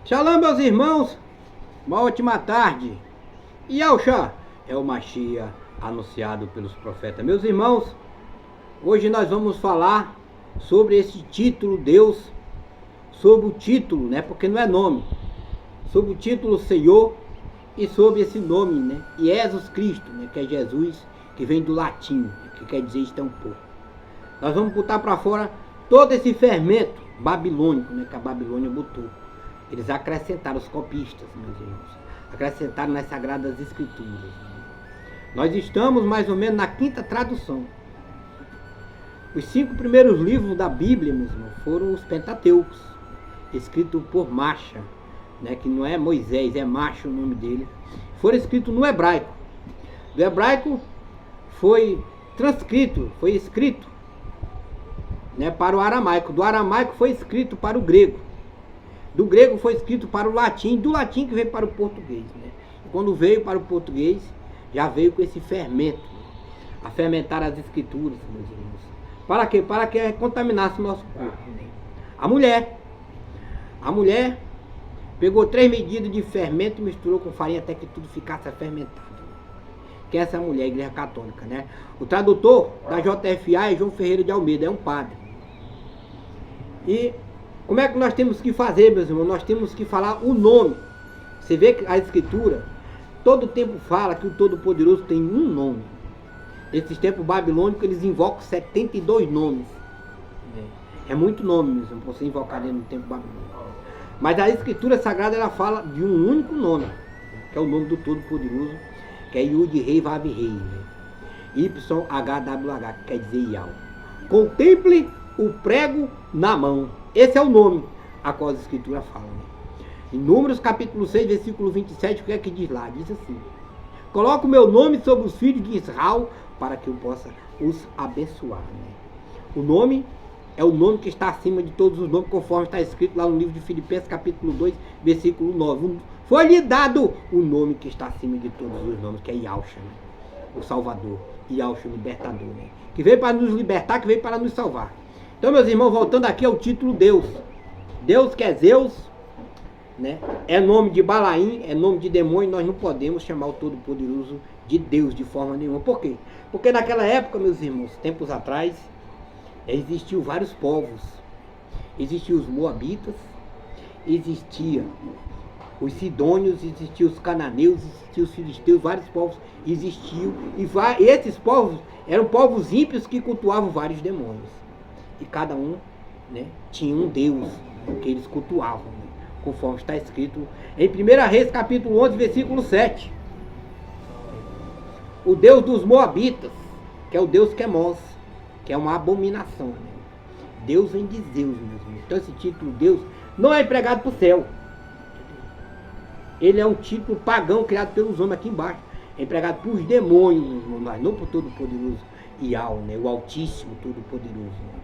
Shalom, meus irmãos, uma ótima tarde. Yahushua é o Mashiach anunciado pelos profetas. Meus irmãos, hoje nós vamos falar sobre esse título Deus, sobre o título, né, porque não é nome, sobre o título Senhor e sobre esse nome, né, Jesus Cristo, né, que é Jesus, que vem do latim, que quer dizer estampou. Nós vamos botar para fora todo esse fermento babilônico, né, que a Babilônia botou. Eles acrescentaram, os copistas, meus irmãos, acrescentaram nas Sagradas Escrituras. Nós estamos mais ou menos na 5ª tradução. Os 5 primeiros livros da Bíblia, meus irmãos, foram os Pentateucos, escritos por Macha, né, que não é Moisés, é Macha o nome dele. Foram escritos no hebraico. Do hebraico foi transcrito, foi escrito, né, para o aramaico. Do aramaico foi escrito para o grego. Do grego foi escrito para o latim, do latim que veio para o português, né? E quando veio para o português, já veio com esse fermento, né? A fermentar as escrituras, meus irmãos. Para quê? Para que contaminasse o nosso corpo, né? A mulher pegou 3 medidas de fermento e misturou com farinha até que tudo ficasse fermentado. Que é essa mulher, a Igreja Católica, né? O tradutor da JFA é João Ferreira de Almeida, é um padre. E como é que nós temos que fazer, meus irmãos? Nós temos que falar o nome. Você vê que a Escritura todo tempo fala que o Todo-Poderoso tem um nome. Nesses tempos babilônicos eles invocam 72 nomes. É muito nome, meus irmãos, para você invocar dentro do tempo babilônico. Mas a Escritura Sagrada ela fala de um único nome, que é o nome do Todo-Poderoso, que é Yud Rei Vav Rei, né? YHWH, que quer dizer Yahweh. Contemple o prego na mão. Esse é o nome a qual as Escrituras falam, né? Em Números capítulo 6, versículo 27, o que é que diz lá? Diz assim: coloca o meu nome sobre os filhos de Israel para que eu possa os abençoar, né? O nome é o nome que está acima de todos os nomes, conforme está escrito lá no livro de Filipenses capítulo 2, versículo 9. Foi-lhe dado o nome que está acima de todos os nomes, que é Yahushua, né? O Salvador, Yahushua, o libertador, né? Que veio para nos libertar, que veio para nos salvar. Então, meus irmãos, voltando aqui ao título Deus. Deus que é Zeus, né? É nome de Balaim, é nome de demônio. Nós não podemos chamar o Todo-Poderoso de Deus de forma nenhuma. Por quê? Porque naquela época, meus irmãos, tempos atrás, existiam vários povos. Existiam os Moabitas, existiam os Sidônios, existiam os Cananeus, existiam os Filisteus, vários povos existiam. E esses povos eram povos ímpios que cultuavam vários demônios. E cada um, né, tinha um Deus que eles cultuavam, né, conforme está escrito em 1 Reis capítulo 11, versículo 7. O Deus dos Moabitas, que é o Deus Quemos, que é uma abominação, né? Deus vem de Zeus, meus irmãos. Então esse título Deus não é empregado para o céu. Ele é um título pagão criado pelos homens aqui embaixo. É empregado para os demônios, meus irmãos, mas não para o Todo-Poderoso Yahweh, né? O Altíssimo Todo-Poderoso, né?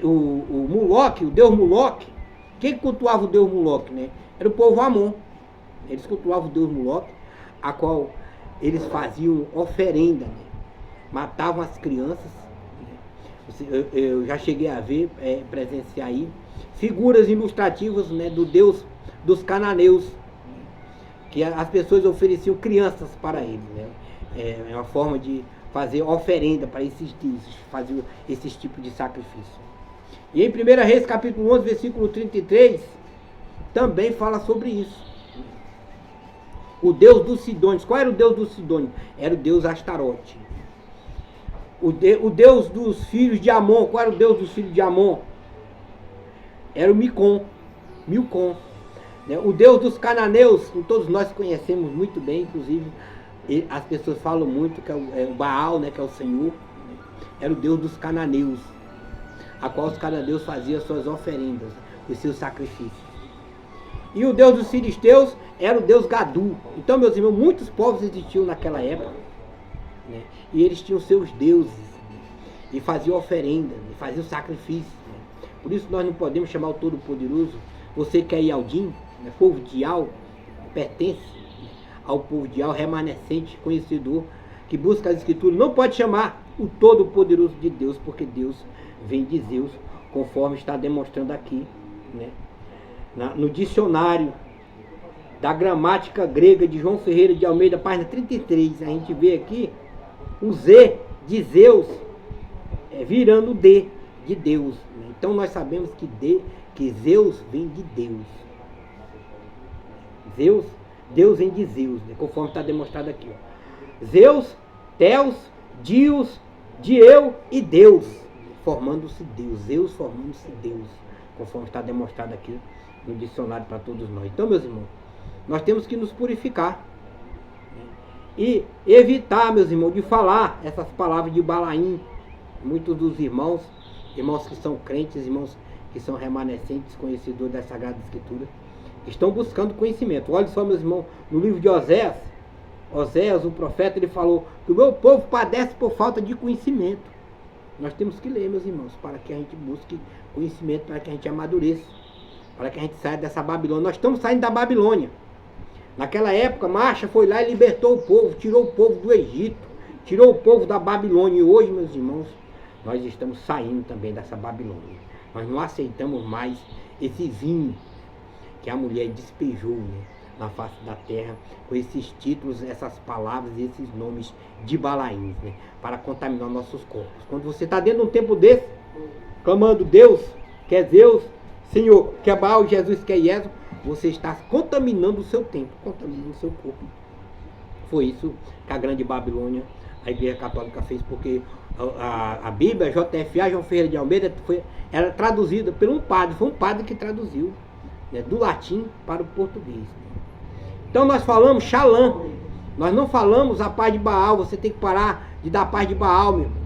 O Moloque, o Deus Moloque, quem cultuava o Deus Moloque, né? Era o povo Amon. Eles cultuavam o Deus Moloque, a qual eles faziam oferenda, né? Matavam as crianças, né? Eu já cheguei a ver, presenciar aí figuras ilustrativas, né, do Deus dos cananeus, que as pessoas ofereciam crianças para eles, né? É uma forma de fazer oferenda para esses deuses, fazer esses tipos de sacrifício. E em 1 Reis capítulo 11, versículo 33, também fala sobre isso. O Deus dos Sidônios. Qual era o Deus dos Sidônios? Era o Deus Astarote. O Deus dos filhos de Amon. Qual era o Deus dos filhos de Amon? Era o Milcom. O Deus dos cananeus, que todos nós conhecemos muito bem, inclusive as pessoas falam muito que é o Baal, né, que é o Senhor, né? Era o Deus dos cananeus, a qual os cananeus faziam suas oferendas, os seus sacrifícios. E o Deus dos filisteus era o Deus Gadu. Então, meus irmãos, muitos povos existiam naquela época, né? E eles tinham seus deuses, né? E faziam oferenda, né? Faziam sacrifícios, né? Por isso nós não podemos chamar o Todo-Poderoso. Você que é Yaldim, né? Povo de Yal, pertence ao povo de Yal, remanescente, conhecedor, que busca as Escrituras. Não pode chamar o Todo-Poderoso de Deus, porque Deus vem de Zeus, conforme está demonstrando aqui, né? No dicionário da gramática grega de João Ferreira de Almeida, página 33, a gente vê aqui o Z de Zeus virando D de Deus, né? Então nós sabemos que Zeus vem de Deus. Deus vem de Zeus, né? Conforme está demonstrado aqui, ó. Zeus, Theos, Dios, Dieu e Deus, formando-se Deus. Zeus formando-se Deus, conforme está demonstrado aqui no dicionário para todos nós. Então, meus irmãos, nós temos que nos purificar, né? E evitar, meus irmãos, de falar essas palavras de Balaim. Muitos dos irmãos que são crentes, irmãos que são remanescentes, conhecedores da Sagrada Escritura, estão buscando conhecimento. Olha só, meus irmãos, no livro de Oséias, o profeta, ele falou que o meu povo padece por falta de conhecimento. Nós temos que ler, meus irmãos, para que a gente busque conhecimento, para que a gente amadureça, para que a gente saia dessa Babilônia. Nós estamos saindo da Babilônia. Naquela época, Marcha foi lá e libertou o povo, tirou o povo do Egito, tirou o povo da Babilônia. E hoje, meus irmãos, nós estamos saindo também dessa Babilônia. Nós não aceitamos mais esse vinho que a mulher despejou, né, na face da terra, com esses títulos, essas palavras e esses nomes de Balaíns, né, para contaminar nossos corpos. Quando você está dentro de um tempo desse, clamando Deus, que é Zeus, Senhor, que é Baal, Jesus, que é Yesu, você está contaminando o seu tempo, contaminando o seu corpo. Foi isso que a grande Babilônia, a Igreja Católica fez, porque a Bíblia, JFA, João Ferreira de Almeida, era traduzida por um padre, foi um padre que traduziu, né, do latim para o português. Então nós falamos Shalom, nós não falamos a paz de Baal. Você tem que parar de dar a paz de Baal, meu irmão.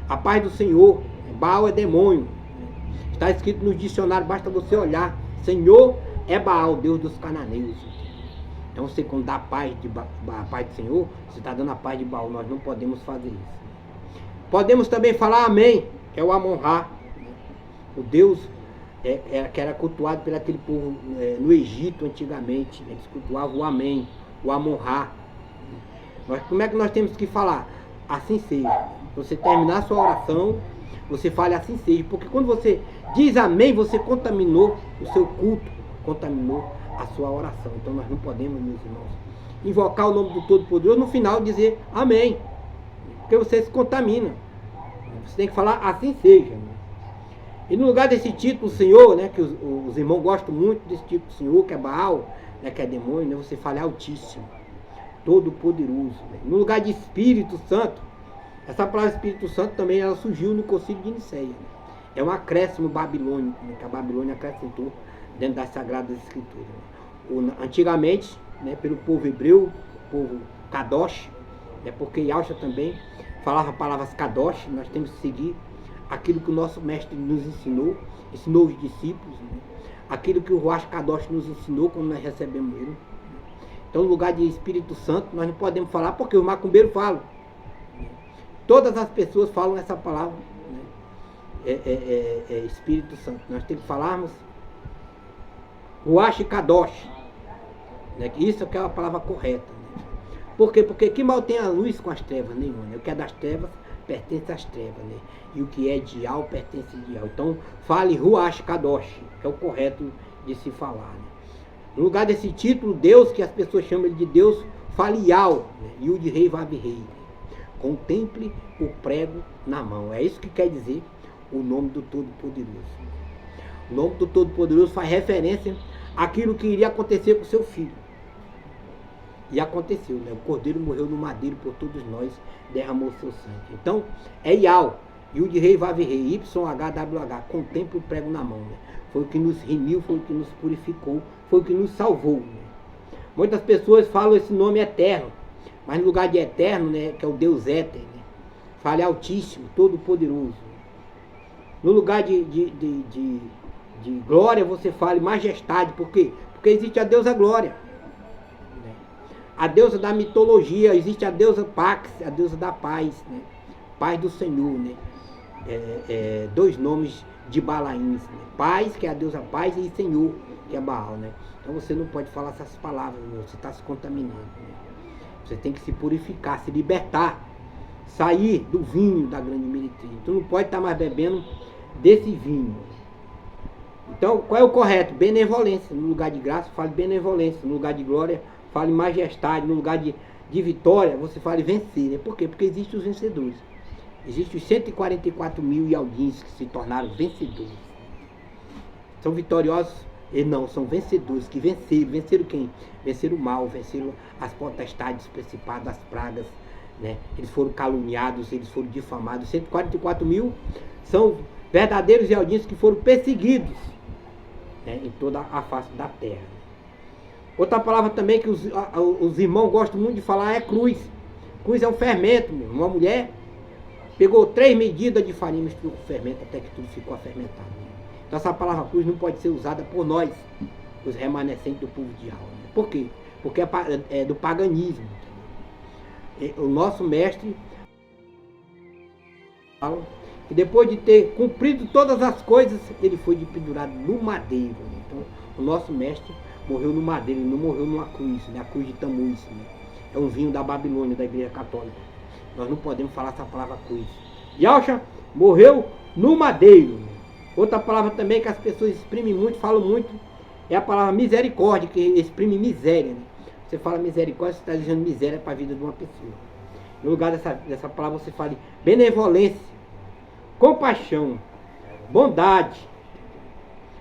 A paz do Senhor. Baal é demônio. Está escrito no dicionário, basta você olhar. Senhor é Baal, Deus dos cananeus. Então você, quando dá a paz do Senhor, você está dando a paz de Baal. Nós não podemos fazer isso. Podemos também falar Amém, que é o Amon-Ra, o Deus que era cultuado por aquele povo no Egito antigamente. Eles cultuavam o Amém, o Amon-Ra. Como é que nós temos que falar? Assim seja. Você terminar a sua oração, você fale assim seja. Porque quando você diz Amém, você contaminou o seu culto, contaminou a sua oração. Então nós não podemos, meus irmãos, invocar o nome do Todo-Poderoso no final dizer Amém, porque você se contamina. Você tem que falar assim seja. E no lugar desse título Senhor, né, que os irmãos gostam muito desse título Senhor, que é Baal, né, que é demônio, né, você fala Altíssimo, Todo-Poderoso. Né? No lugar de Espírito Santo, essa palavra Espírito Santo também ela surgiu no Concílio de Nicéia. Né? É um acréscimo babilônico, né, que a Babilônia acrescentou dentro das Sagradas Escrituras. Né? Antigamente, né, pelo povo hebreu, o povo Kadosh, né, porque Yahshua também falava palavras Kadosh, nós temos que seguir aquilo que o nosso mestre nos ensinou os discípulos, né? Aquilo que o Ruach Kadosh nos ensinou quando nós recebemos ele. Então, no lugar de Espírito Santo, nós não podemos falar, porque os macumbeiros falam. Todas as pessoas falam essa palavra, né? Espírito Santo. Nós temos que falarmos Ruach Kadosh, né? Isso é a palavra correta. Né? Por quê? Porque que mal tem a luz com as trevas? Nenhuma. Né? O que é das trevas pertence às trevas, né? E o que é de Al pertence de Al. Então, fale Ruach Kadosh, que é o correto de se falar. Né? No lugar desse título, Deus, que as pessoas chamam ele de Deus, fale Yal, né? Yud Rei Vav Rei. Né? Contemple o prego na mão. É isso que quer dizer o nome do Todo-Poderoso. O nome do Todo-Poderoso faz referência àquilo que iria acontecer com o seu filho. E aconteceu, né? O Cordeiro morreu no madeiro por todos nós, derramou seu sangue. Então, é Yal, Yud Rei Vav Rei, YHWH, contemple o prego na mão. Né? Foi o que nos remiu, foi o que nos purificou, foi o que nos salvou. Né? Muitas pessoas falam esse nome eterno, mas no lugar de eterno, né, que é o Deus éter, né? Fale Altíssimo, Todo-Poderoso. No lugar de glória, você fale majestade. Por quê? Porque existe a deusa glória. A deusa da mitologia, existe a deusa Pax, a deusa da paz, né? Paz do Senhor, né? Dois nomes de Balaíns, né? Paz, que é a deusa paz, e Senhor, que é Baal, né? Então você não pode falar essas palavras, né? Você está se contaminando, né? Você tem que se purificar, se libertar, sair do vinho da grande meretriz. Tu não pode estar mais bebendo desse vinho. Então, qual é o correto? Benevolência. No lugar de graça, fale benevolência. No lugar de glória, fale majestade. No lugar de vitória, você fale vencer. Por quê? Porque existem os vencedores. Existem os 144 mil e alguns que se tornaram vencedores. São vitoriosos? E não, são vencedores, que venceram. Venceram quem? Venceram o mal, venceram as potestades, os principados, as pragas, né? Eles foram caluniados, eles foram difamados. 144 mil são verdadeiros eldins que foram perseguidos, né, em toda a face da terra. Outra palavra também que os irmãos gostam muito de falar é cruz. Cruz é um fermento, meu. Uma mulher pegou 3 medidas de farinha, misturou com fermento até que tudo ficou afermentado. Então essa palavra cruz não pode ser usada por nós, os remanescentes do povo de alma. Por quê? Porque é do paganismo. O nosso mestre fala que depois de ter cumprido todas as coisas, ele foi pendurado no madeiro. Então o nosso mestre morreu no madeiro, ele não morreu numa cruz, né? A cruz de Tamuz, né? É um vinho da Babilônia, da Igreja Católica. Nós não podemos falar essa palavra cruz. Yahshua morreu no madeiro, né? Outra palavra também que as pessoas exprimem muito, falam muito, é a palavra misericórdia, que exprime miséria, né? Você fala misericórdia, você está dizendo miséria para a vida de uma pessoa. No lugar dessa palavra você fale benevolência, compaixão, bondade.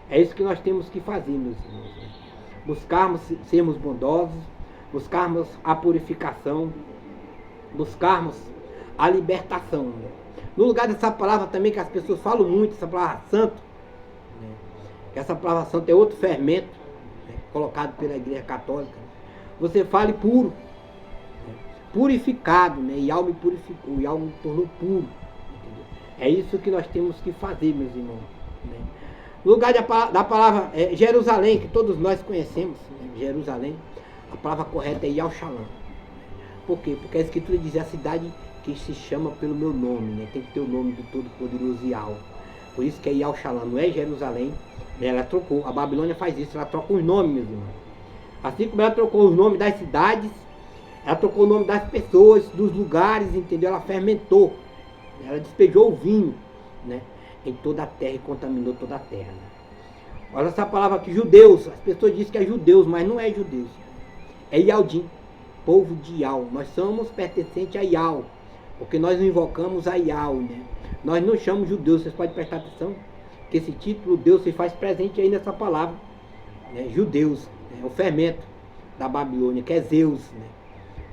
É isso que nós temos que fazer, meus irmãos, né? Buscarmos sermos bondosos, buscarmos a purificação, buscarmos a libertação, né? No lugar dessa palavra também que as pessoas falam muito, essa palavra santo, né? Essa palavra santo é outro fermento, né, colocado pela Igreja Católica. Você fale puro, né? Purificado, né? Yahweh me purificou, Yahweh me tornou puro. Entendeu? É isso que nós temos que fazer, meus irmãos, né? No lugar da palavra Jerusalém, que todos nós conhecemos, né? Jerusalém, a palavra correta é Yahushalom. Por quê? Porque a Escritura diz a cidade que se chama pelo meu nome, né? Tem que ter o nome do Todo-Poderoso Yahweh. Por isso que é Yahushalom, não é Jerusalém, né? Ela trocou, a Babilônia faz isso, ela troca os nomes, meus irmãos. Assim como ela trocou os nomes das cidades, ela trocou o nome das pessoas, dos lugares, entendeu? Ela fermentou, ela despejou o vinho, né, em toda a terra e contaminou toda a terra, né? Olha essa palavra aqui, judeus. As pessoas dizem que é judeus, mas não é judeus. É Yaldim, povo de Yal. Nós somos pertencentes a Yal, porque nós invocamos a Yal, né? Nós não chamamos judeus. Vocês podem prestar atenção que esse título Deus se faz presente aí nessa palavra, né? Judeus, né? O fermento da Babilônia, que é Zeus, né?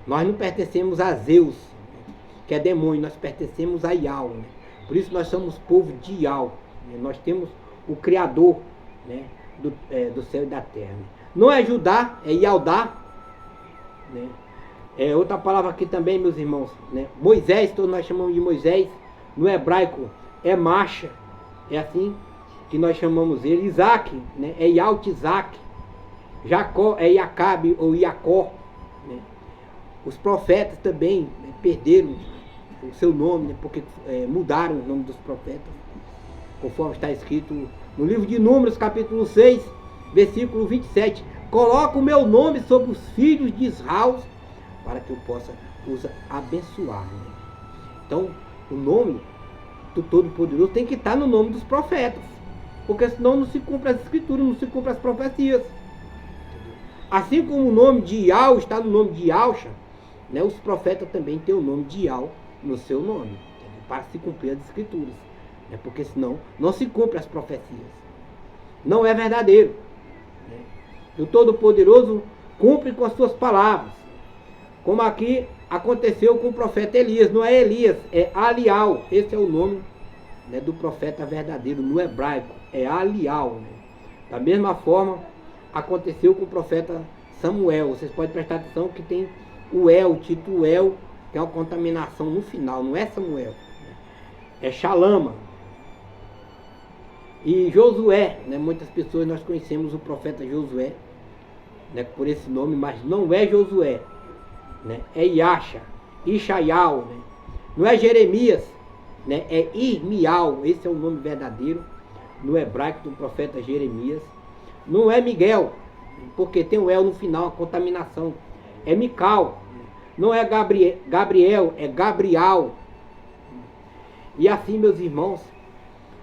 Nós não pertencemos a Zeus, né, que é demônio. Nós pertencemos a Yal, né? Por isso nós somos povo de Yal, né? Nós temos o Criador, né, do céu e da terra, né? Não é Judá, é Yaldá, né? É outra palavra aqui também, meus irmãos, né? Moisés, todos nós chamamos de Moisés. No hebraico é Masha, é assim que nós chamamos ele. Isaac, né, é Yaltizak. Jacó é Iacabe ou Iacó, né? Os profetas também, né, perderam o seu nome, né, porque mudaram o nome dos profetas, conforme está escrito no livro de Números, capítulo 6, versículo 27. Coloca o meu nome sobre os filhos de Israel, para que eu possa os abençoar, né? Então, o nome do Todo-Poderoso tem que estar no nome dos profetas, porque senão não se cumpre as escrituras, não se cumpre as profecias. Assim como o nome de Yahweh está no nome de Yahshua, né, os profetas também têm o nome de Yahweh no seu nome, entendeu? Para se cumprir as escrituras, né? Porque senão não se cumpre as profecias. Não é verdadeiro, né? E o Todo-Poderoso cumpre com as suas palavras, como aqui aconteceu com o profeta Elias. Não é Elias, é Alial. Esse é o nome, né, do profeta verdadeiro no hebraico, é Alial, né? Da mesma forma aconteceu com o profeta Samuel. Vocês podem prestar atenção que tem o El, o título El, tem uma contaminação no final, não é Samuel, é Shalama. E Josué, né, muitas pessoas nós conhecemos o profeta Josué, né, por esse nome, mas não é Josué, né, é Yasha, Ishaial, né, não é Jeremias, né, é Irmial. Esse é o nome verdadeiro no hebraico do profeta Jeremias. Não é Miguel, porque tem o El no final, a contaminação. É Mical, não é Gabriel, é Gabriel. E assim, meus irmãos,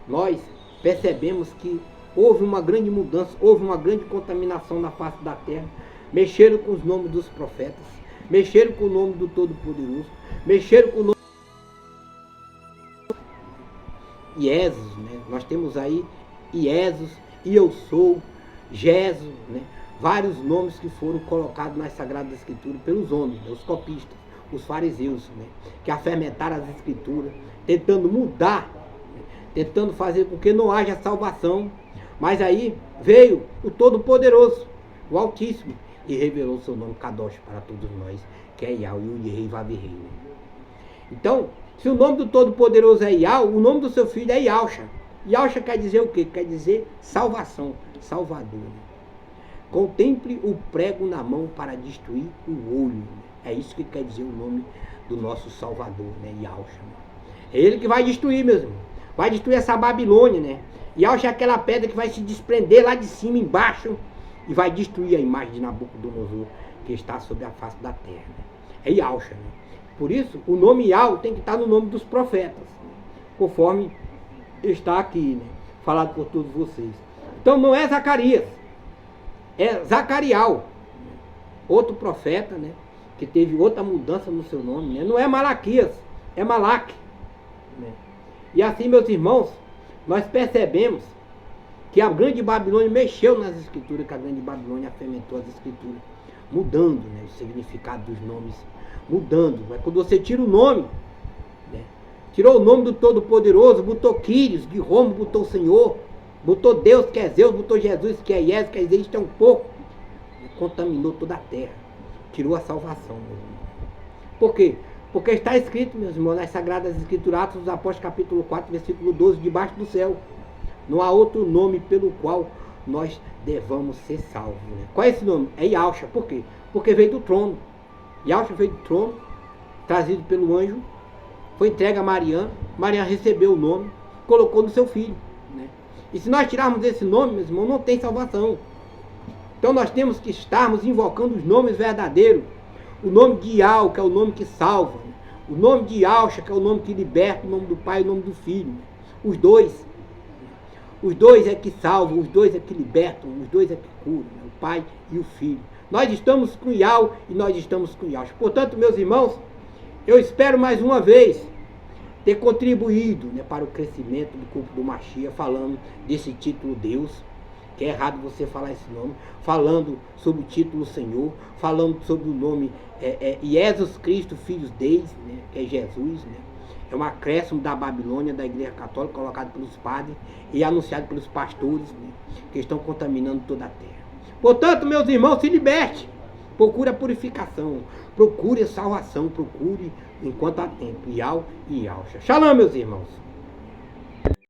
nós percebemos que houve uma grande mudança, houve uma grande contaminação na face da terra. Mexeram com os nomes dos profetas, mexeram com o nome do Todo-Poderoso, mexeram com o nome Iesus, né? Nós temos aí Iesus, e eu sou, Jesus, né? Vários nomes que foram colocados nas Sagradas Escrituras pelos homens, né? Os copistas, os fariseus, né? Que afermentaram as Escrituras, tentando mudar, né? Tentando fazer com que não haja salvação. Mas aí veio o Todo-Poderoso, o Altíssimo, e revelou seu nome Kadosh para todos nós, que é Yahweh, o Rei Vavirrei. Né? Então, se o nome do Todo-Poderoso é Yahweh, o nome do seu filho é Yahusha. Yahusha quer dizer o quê? Quer dizer salvação, Salvador. Né? Contemple o prego na mão para destruir o olho. Né? É isso que quer dizer o nome do nosso Salvador, né? Yahusha. Né? É ele que vai destruir, meus irmãos. Vai destruir essa Babilônia, né? Yahusha é aquela pedra que vai se desprender lá de cima, embaixo, e vai destruir a imagem de Nabucodonosor que está sobre a face da terra. Né? É Yahusha. Né? Por isso, o nome Yahweh tem que estar no nome dos profetas, né? Conforme está aqui, né? Falado por todos vocês. Então não é Zacarias, é Zacarial, outro profeta, né? Que teve outra mudança no seu nome, né? Não é Malaquias, é Malaque, né? E assim, meus irmãos, nós percebemos que a grande Babilônia mexeu nas Escrituras, que a grande Babilônia fermentou as Escrituras, mudando, né, o significado dos nomes, mudando. Mas quando você tira o nome, né, tirou o nome do Todo-Poderoso, botou Quírios, de Roma, botou o Senhor, botou Deus, que é Zeus, botou Jesus, que é Iés, quer dizer, isto é um pouco, né, contaminou toda a terra, tirou a salvação. Meu irmão. Por quê? Porque está escrito, meus irmãos, nas Sagradas Escrituras, Atos dos Apóstolos, capítulo 4, versículo 12, debaixo do céu. Não há outro nome pelo qual nós devamos ser salvos. Né? Qual é esse nome? É Yahusha. Por quê? Porque veio do trono. Yahusha veio do trono, trazido pelo anjo, foi entregue a Mariã. Mariã recebeu o nome, colocou no seu filho. Né? E se nós tirarmos esse nome, meus irmãos, não tem salvação. Então nós temos que estarmos invocando os nomes verdadeiros. O nome de Yahweh, que é o nome que salva. Né? O nome de Yahusha, que é o nome que liberta, o nome do Pai e o nome do Filho. Né? Os dois. Os dois é que salvam, os dois é que libertam, os dois é que curam, né? O Pai e o Filho. Nós estamos com Yahweh e nós estamos com Yahusha. Portanto, meus irmãos, eu espero mais uma vez ter contribuído, né, para o crescimento do corpo do Mashiach, falando desse título Deus, que é errado você falar esse nome, falando sobre o título Senhor, falando sobre o nome Jesus Cristo, Filho Deus, né, que é Jesus, né? É um acréscimo da Babilônia, da Igreja Católica, colocado pelos padres e anunciado pelos pastores, né, que estão contaminando toda a terra. Portanto, meus irmãos, se liberte. Procure a purificação, procure a salvação, procure enquanto há tempo. Yahweh e Yahusha. Shalom, meus irmãos.